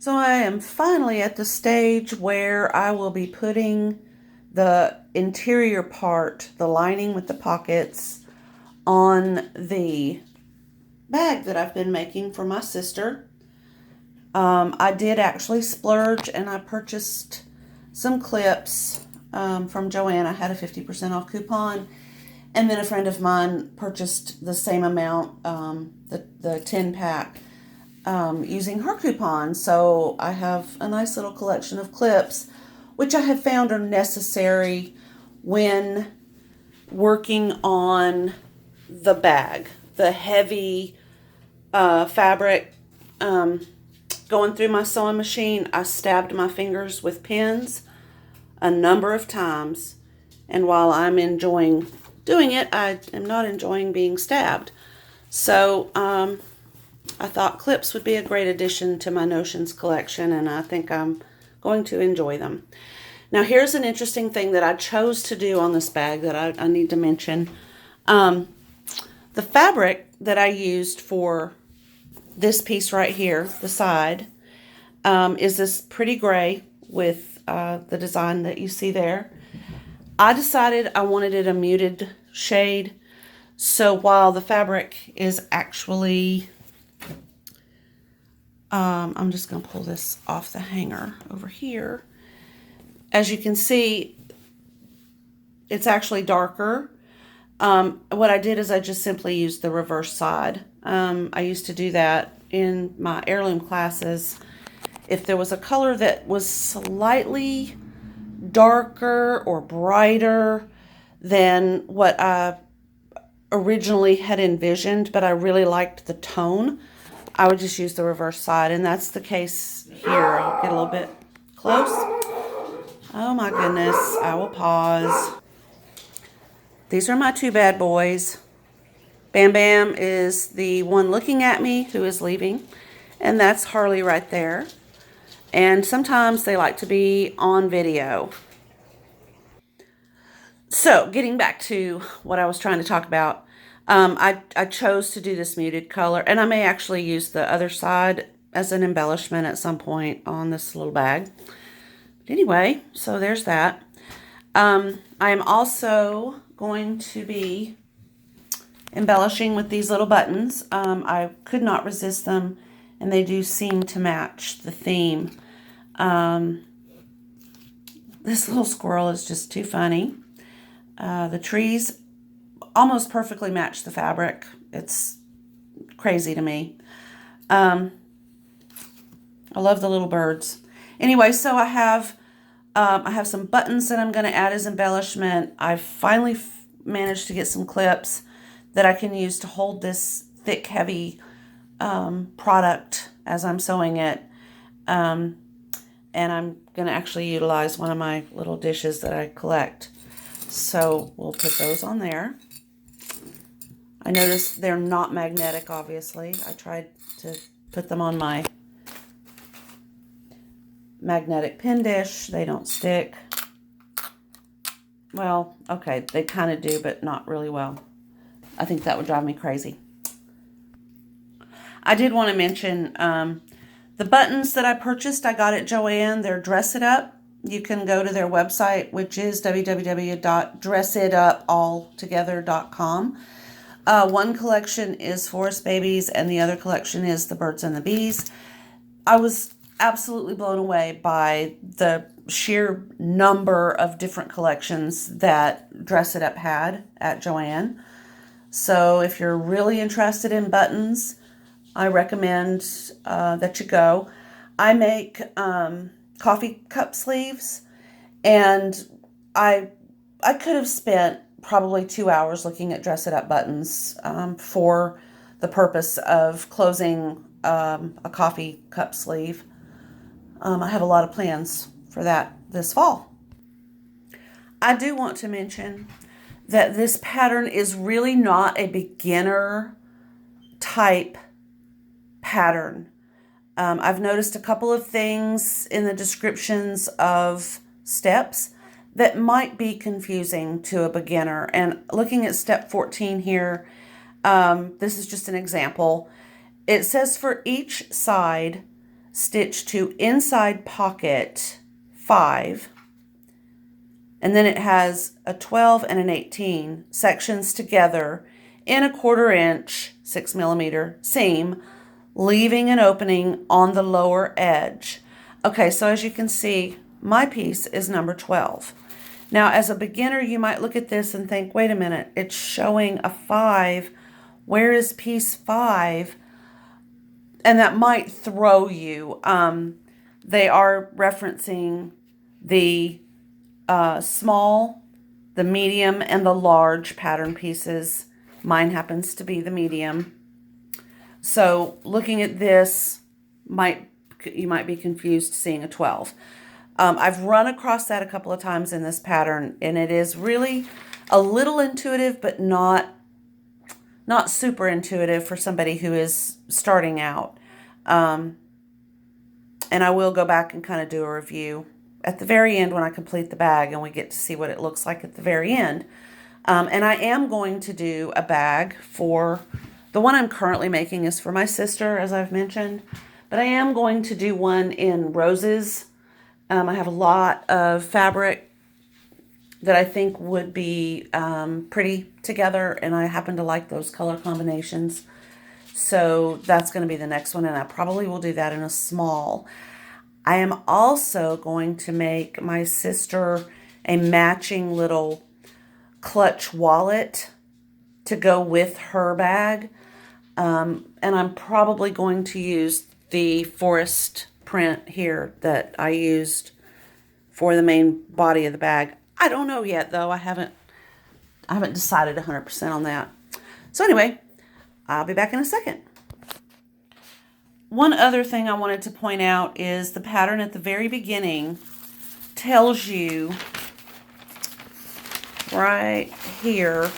So I am finally at the stage where I will be putting the interior part, the lining with the pockets, on the bag that I've been making for my sister. I did actually splurge and I purchased some clips from Joann. I had a 50% off coupon. And then a friend of mine purchased the same amount, the 10 pack, using her coupon. So I have a nice little collection of clips, which I have found are necessary when working on the bag. The heavy fabric going through my sewing machine, I stabbed my fingers with pins a number of times. And while I'm enjoying doing it, I am not enjoying being stabbed. So I thought clips would be a great addition to my Notions collection, and I think I'm going to enjoy them. Now here's an interesting thing that I chose to do on this bag that I need to mention. The fabric that I used for this piece right here, the side, is this pretty gray with the design that you see there. I decided I wanted it a muted shade, so while the fabric is actually, I'm just going to pull this off the hanger over here. As you can see, it's actually darker. What I did is I just simply used the reverse side. I used to do that in my heirloom classes. If there was a color that was slightly darker or brighter than what I originally had envisioned, but I really liked the tone, I would just use the reverse side, and that's the case here. I'll get a little bit close. Oh my goodness, I will pause. These are my two bad boys. Bam Bam is the one looking at me who is leaving, and that's Harley right there. And sometimes they like to be on video. So, getting back to what I was trying to talk about, I chose to do this muted color, and I may actually use the other side as an embellishment at some point on this little bag. But anyway, so there's that. I am also going to be embellishing with these little buttons. I could not resist them, and they do seem to match the theme. This little squirrel is just too funny. The trees almost perfectly match the fabric. It's crazy to me. I love the little birds. Anyway, so I have some buttons that I'm going to add as embellishment. I finally managed to get some clips that I can use to hold this thick, heavy product as I'm sewing it. And I'm going to actually utilize one of my little dishes that I collect. So we'll put those on there. I noticed they're not magnetic, obviously. I tried to put them on my magnetic pin dish. They don't stick. Well, okay, they kind of do, but not really well. I think that would drive me crazy. I did want to mention the buttons that I purchased, I got at Joann. They're Dress It Up. You can go to their website, which is www.dressitupalltogether.com. One collection is Forest Babies, and the other collection is the Birds and the Bees. I was absolutely blown away by the sheer number of different collections that Dress It Up had at Joann. So if you're really interested in buttons, I recommend that you go. I make coffee cup sleeves, and I could have spent probably 2 hours looking at Dress It Up buttons for the purpose of closing a coffee cup sleeve. I have a lot of plans for that this fall. I do want to mention that this pattern is really not a beginner type pattern. I've noticed a couple of things in the descriptions of steps that might be confusing to a beginner. And looking at step 14 here, this is just an example. It says for each side stitch to inside pocket 5, and then it has a 12 and an 18 sections together in a 1/4 inch 6mm seam, leaving an opening on the lower edge. Okay, so as you can see, my piece is number 12. Now, as a beginner, you might look at this and think, wait a minute, it's showing a 5. Where is piece 5? And that might throw you. They are referencing the small, the medium, and the large pattern pieces. Mine happens to be the medium. So looking at this, you might be confused seeing a 12. I've run across that a couple of times in this pattern, and it is really a little intuitive, but not super intuitive for somebody who is starting out. And I will go back and kind of do a review at the very end when I complete the bag and we get to see what it looks like at the very end. And I am going to do a bag for, the one I'm currently making is for my sister, as I've mentioned, but I am going to do one in roses. I have a lot of fabric that I think would be pretty together, and I happen to like those color combinations. So that's going to be the next one, and I probably will do that in a small. I am also going to make my sister a matching little clutch wallet to go with her bag. And I'm probably going to use the forest print here that I used for the main body of the bag. I don't know yet, though. I haven't decided 100% on that. So anyway, I'll be back in a second. One other thing I wanted to point out is the pattern at the very beginning tells you right here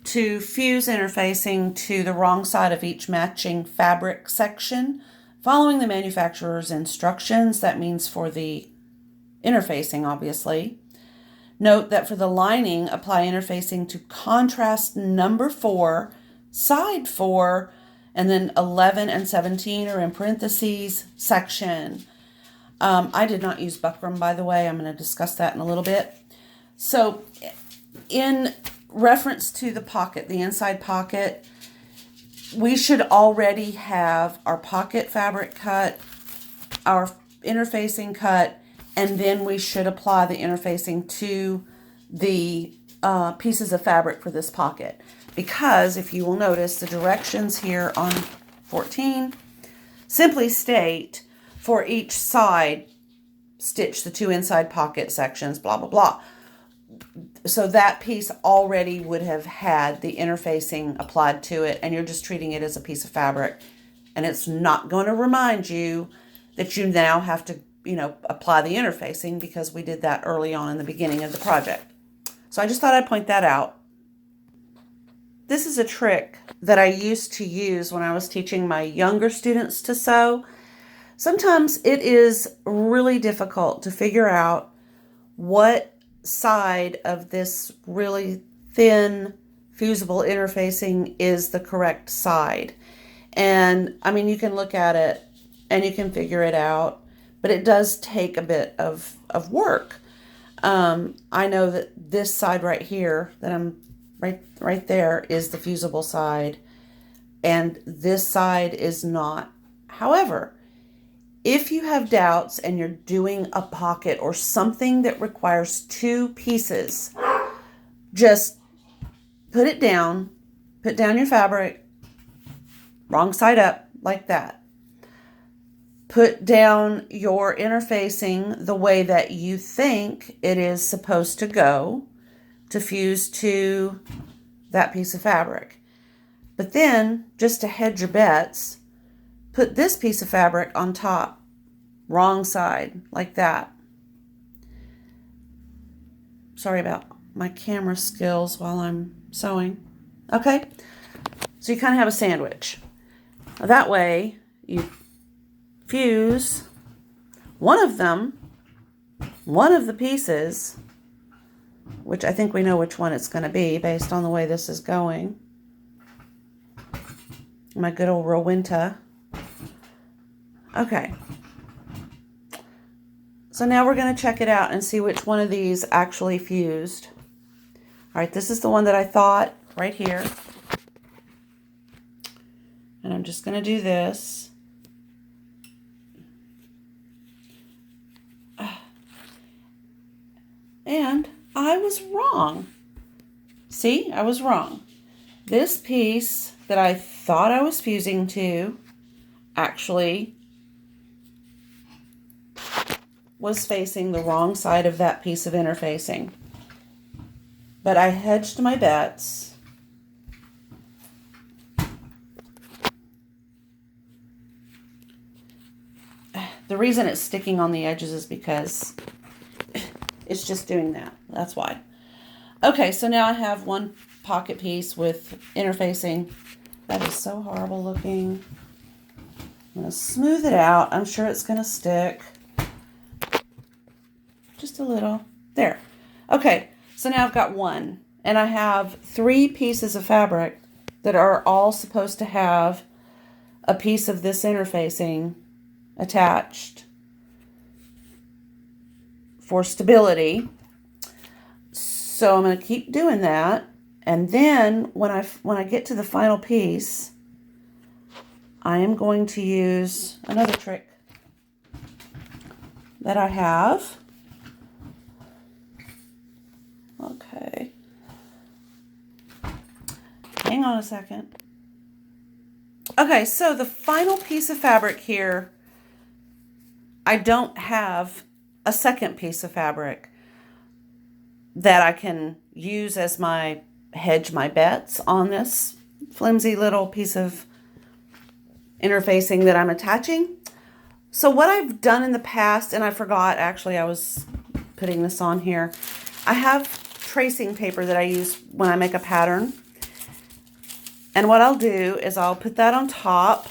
to fuse interfacing to the wrong side of each matching fabric section, following the manufacturer's instructions. That means for the interfacing, obviously. Note that for the lining, apply interfacing to contrast number 4, side 4, and then 11 and 17 are in parentheses, section. I did not use buckram, by the way. I'm going to discuss that in a little bit. So in reference to the pocket, the inside pocket, we should already have our pocket fabric cut, our interfacing cut, and then we should apply the interfacing to the pieces of fabric for this pocket. Because if you will notice, the directions here on 14 simply state for each side, stitch the 2 inside pocket sections, blah, blah, blah. So that piece already would have had the interfacing applied to it, and you're just treating it as a piece of fabric. And it's not going to remind you that you now have to, apply the interfacing, because we did that early on in the beginning of the project. So I just thought I'd point that out. This is a trick that I used to use when I was teaching my younger students to sew. Sometimes it is really difficult to figure out what side of this really thin fusible interfacing is the correct side. And I mean, you can look at it and you can figure it out, but it does take a bit of work. I know that this side right here that I'm right there is the fusible side, and this side is not. However, if you have doubts and you're doing a pocket or something that requires 2 pieces, just put down your fabric, wrong side up, like that. Put down your interfacing the way that you think it is supposed to go to fuse to that piece of fabric. But then, just to hedge your bets, put this piece of fabric on top, wrong side, like that. Sorry about my camera skills while I'm sewing. Okay, so you kind of have a sandwich. Now that way, you fuse one of the pieces, which I think we know which one it's going to be based on the way this is going. My good old Rowenta. Okay. So now we're going to check it out and see which one of these actually fused. All right, this is the one that I thought right here. And I'm just going to do this. And I was wrong. See, I was wrong. This piece that I thought I was fusing to actually was facing the wrong side of that piece of interfacing. But I hedged my bets. The reason it's sticking on the edges is because it's just doing that. That's why. Okay, so now I have one pocket piece with interfacing. That is so horrible looking. I'm going to smooth it out. I'm sure it's going to stick. Just a little. There. Okay, so now I've got one. And I have 3 pieces of fabric that are all supposed to have a piece of this interfacing attached for stability. So I'm going to keep doing that. And then when I get to the final piece, I am going to use another trick that I have. Okay. Hang on a second. Okay, so the final piece of fabric here, I don't have a second piece of fabric that I can use as my hedge my bets on this flimsy little piece of interfacing that I'm attaching. So what I've done in the past, and I forgot actually I was putting this on here, I have tracing paper that I use when I make a pattern. And what I'll do is I'll put that on top,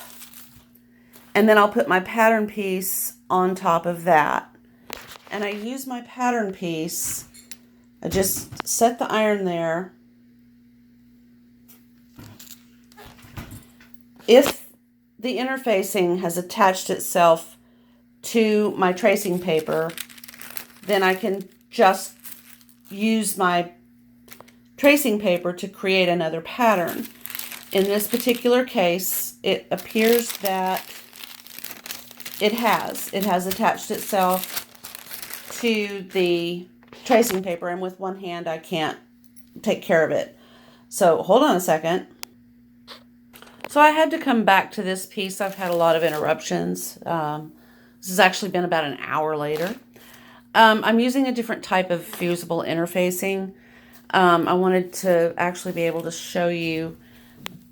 and then I'll put my pattern piece on top of that. And I use my pattern piece, I just set the iron there. If the interfacing has attached itself to my tracing paper, then I can just use my tracing paper to create another pattern. In this particular case, it appears that it has attached itself to the tracing paper, and with one hand I can't take care of it. So hold on a second. So I had to come back to this piece. I've had a lot of interruptions. This has actually been about an hour later. I'm using a different type of fusible interfacing. I wanted to actually be able to show you.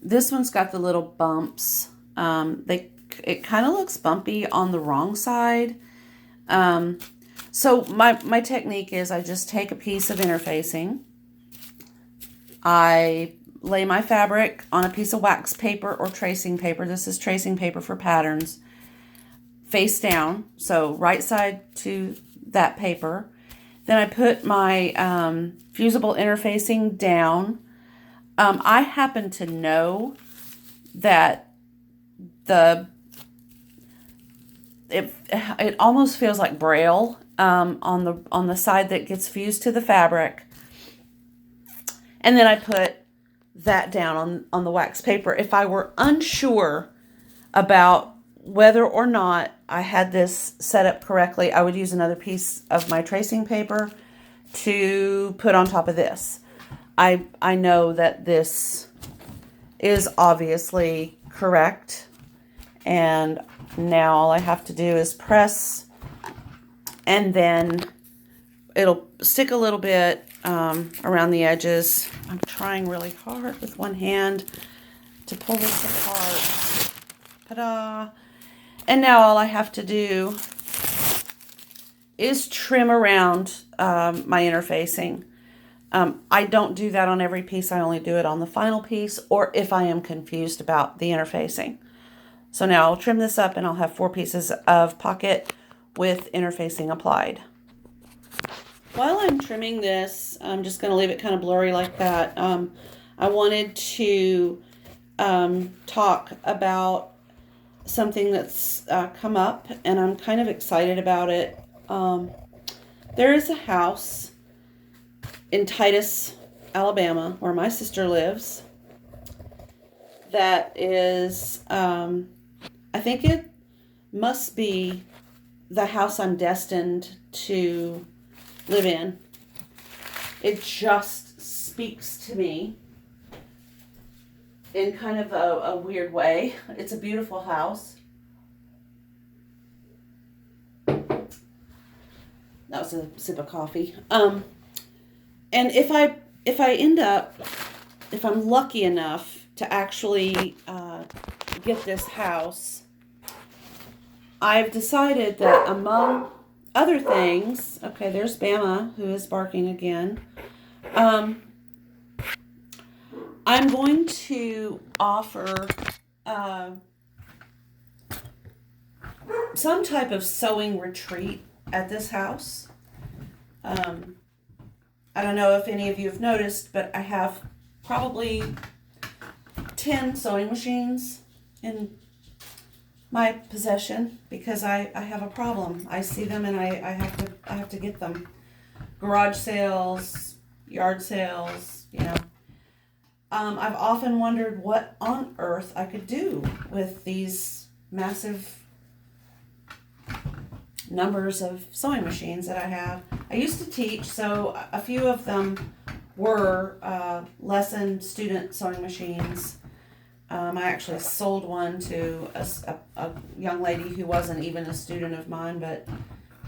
This one's got the little bumps. It kind of looks bumpy on the wrong side. So my technique is I just take a piece of interfacing. I lay my fabric on a piece of wax paper or tracing paper. This is tracing paper for patterns. Face down, so right side to that paper. Then I put my fusible interfacing down. I happen to know that it almost feels like braille on the side that gets fused to the fabric. And then I put that down on the wax paper. If I were unsure about whether or not I had this set up correctly, I would use another piece of my tracing paper to put on top of this. I know that this is obviously correct, and now all I have to do is press, and then it'll stick a little bit around the edges. I'm trying really hard with one hand to pull this apart. Ta-da! And now all I have to do is trim around my interfacing. I don't do that on every piece. I only do it on the final piece, or if I am confused about the interfacing. So now I'll trim this up and I'll have 4 pieces of pocket with interfacing applied. While I'm trimming this, I'm just going to leave it kind of blurry like that. I wanted to talk about something that's come up, and I'm kind of excited about it. There is a house in Titus, Alabama, where my sister lives, that is, I think it must be the house I'm destined to live in. It just speaks to me in kind of a weird way. It's a beautiful house. That was a sip of coffee. And if I'm lucky enough to actually get this house, I've decided that among other things, okay, there's Bama, who is barking again. I'm going to offer some type of sewing retreat at this house. I don't know if any of you have noticed, but I have probably 10 sewing machines in my possession because I have a problem. I see them and I have to get them. Garage sales, yard sales, you know. I've often wondered what on earth I could do with these massive numbers of sewing machines that I have. I used to teach, so a few of them were lesson student sewing machines. I actually sold one to a young lady who wasn't even a student of mine, but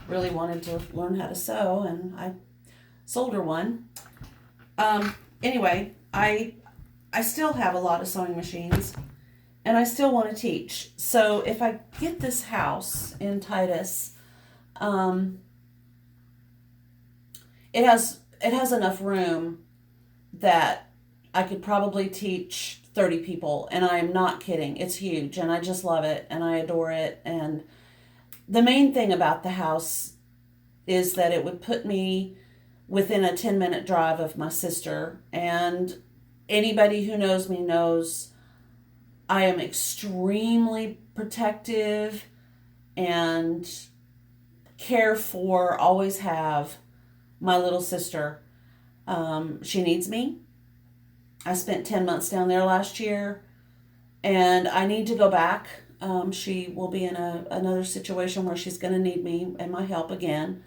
really wanted to learn how to sew, and I sold her one. Anyway, I still have a lot of sewing machines, and I still want to teach. So if I get this house in Titus, it has enough room that I could probably teach 30 people, and I am not kidding. It's huge, and I just love it, and I adore it. And the main thing about the house is that it would put me within a 10-minute drive of my sister, and anybody who knows me knows I am extremely protective and care for, always have, my little sister. She needs me. I spent 10 months down there last year, and I need to go back. She will be in another situation where she's going to need me and my help again.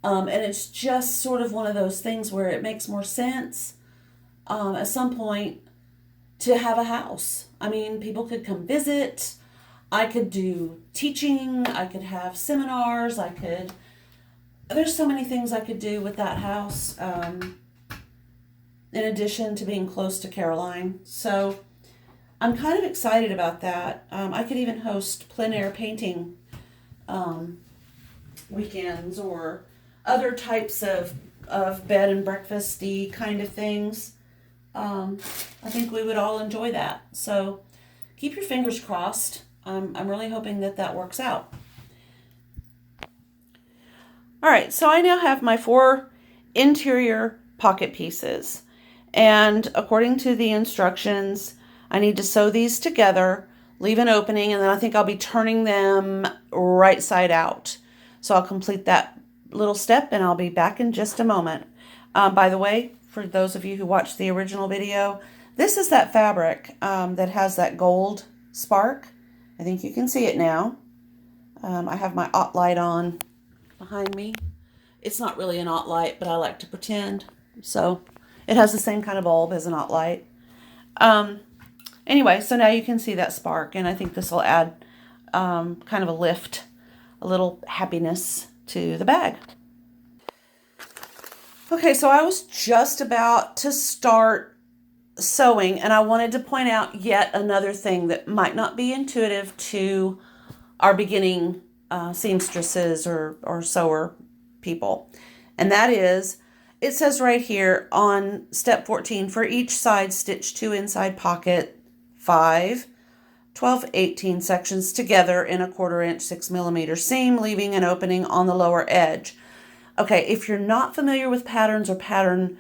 And it's just sort of one of those things where it makes more sense at some point to have a house. I mean, people could come visit. I could do teaching. I could have seminars. There's so many things I could do with that house, in addition to being close to Caroline. So I'm kind of excited about that. I could even host plein air painting weekends or other types of bed and breakfast-y kind of things. I think we would all enjoy that. So keep your fingers crossed. I'm really hoping that works out. All right, so I now have my 4 interior pocket pieces. And according to the instructions, I need to sew these together, leave an opening, and then I think I'll be turning them right side out. So I'll complete that little step, and I'll be back in just a moment. By the way, for those of you who watched the original video, this is that fabric that has that gold spark. I think you can see it now. I have my aught light on behind me. It's not really an aught light, but I like to pretend. So it has the same kind of bulb as an aught light. Anyway, so now you can see that spark, and I think this will add kind of a lift, a little happiness to the bag. Okay, so I was just about to start sewing, and I wanted to point out yet another thing that might not be intuitive to our beginning seamstresses or sewer people. And that is, it says right here on step 14, for each side stitch 2 inside pocket 5 12/18 sections together in a 1/4 inch 6mm seam, leaving an opening on the lower edge. Okay, if you're not familiar with patterns or pattern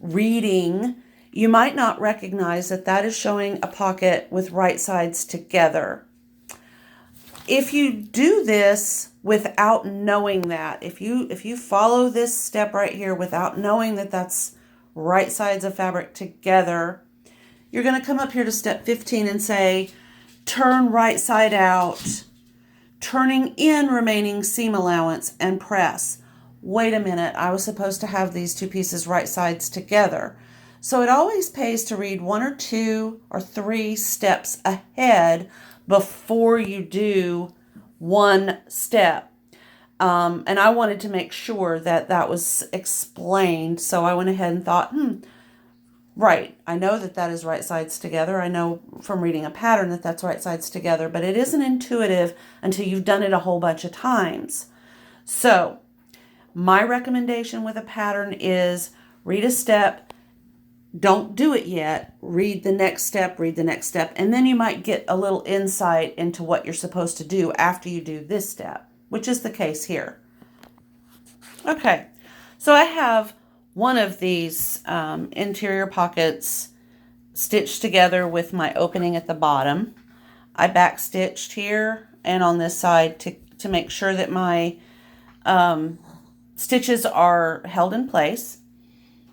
reading, you might not recognize that is showing a pocket with right sides together. If you do this without knowing that, if you follow this step right here without knowing that that's right sides of fabric together, you're going to come up here to step 15 and say, turn right side out, turning in remaining seam allowance and press. Wait a minute, I was supposed to have these two pieces right sides together. So it always pays to read 1 or 2 or 3 steps ahead before you do one step. And I wanted to make sure that that was explained. So I went ahead and thought, right, I know that that is right sides together. I know from reading a pattern that that's right sides together, but it isn't intuitive until you've done it a whole bunch of times. So my recommendation with a pattern is read a step. Don't do it yet. Read the next step, and then you might get a little insight into what you're supposed to do after you do this step, which is the case here. Okay, so I have one of these interior pockets stitched together with my opening at the bottom. I back stitched here and on this side to make sure that my stitches are held in place.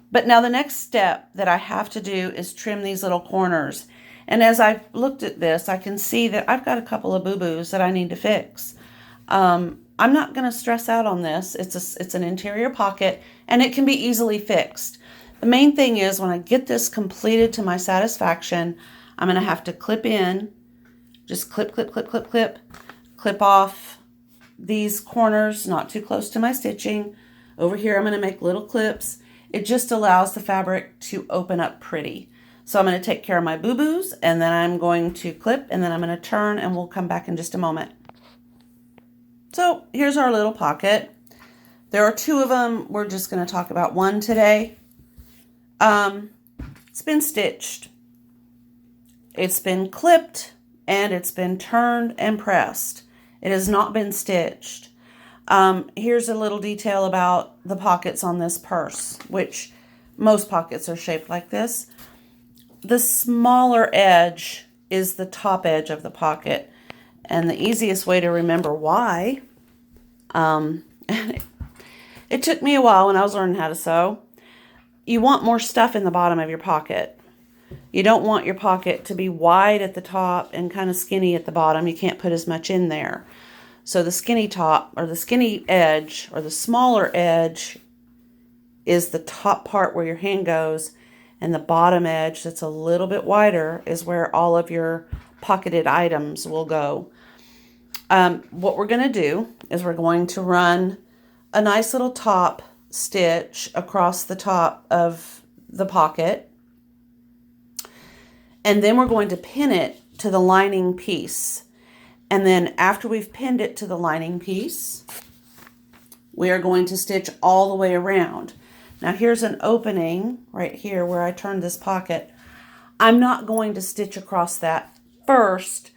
But now the next step that I have to do is trim these little corners. And as I've looked at this, I can see that I've got a couple of boo-boos that I need to fix. I'm not going to stress out on this. It's an interior pocket, and it can be easily fixed. The main thing is when I get this completed to my satisfaction, I'm going to have to clip in, just clip, clip, clip, clip, clip, clip off these corners, not too close to my stitching. Over here, I'm going to make little clips. It just allows the fabric to open up pretty. So I'm going to take care of my boo-boos, and then I'm going to clip, and then I'm going to turn, and we'll come back in just a moment. So here's our little pocket. There are 2 of them. We're just going to talk about one today. It's been stitched. It's been clipped, and it's been turned and pressed. It has not been stitched. Here's a little detail about the pockets on this purse, which most pockets are shaped like this. The smaller edge is the top edge of the pocket. And the easiest way to remember why, it took me a while when I was learning how to sew. You want more stuff in the bottom of your pocket. You don't want your pocket to be wide at the top and kind of skinny at the bottom. You can't put as much in there. So the skinny top, or the skinny edge, or the smaller edge is the top part where your hand goes, and the bottom edge that's a little bit wider is where all of your pocketed items will go. What we're going to do is we're going to run a nice little top stitch across the top of the pocket, and then we're going to pin it to the lining piece. And then after we've pinned it to the lining piece, we are going to stitch all the way around. Now here's an opening right here where I turned this pocket. I'm not going to stitch across that first,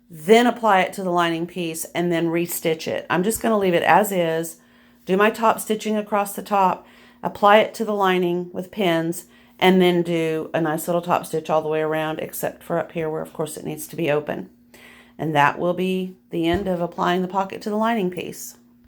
then apply it to the lining piece, and then restitch it. I'm just going to leave it as is, do my top stitching across the top, apply it to the lining with pins, and then do a nice little top stitch all the way around, except for up here where of course it needs to be open. And that will be the end of applying the pocket to the lining piece.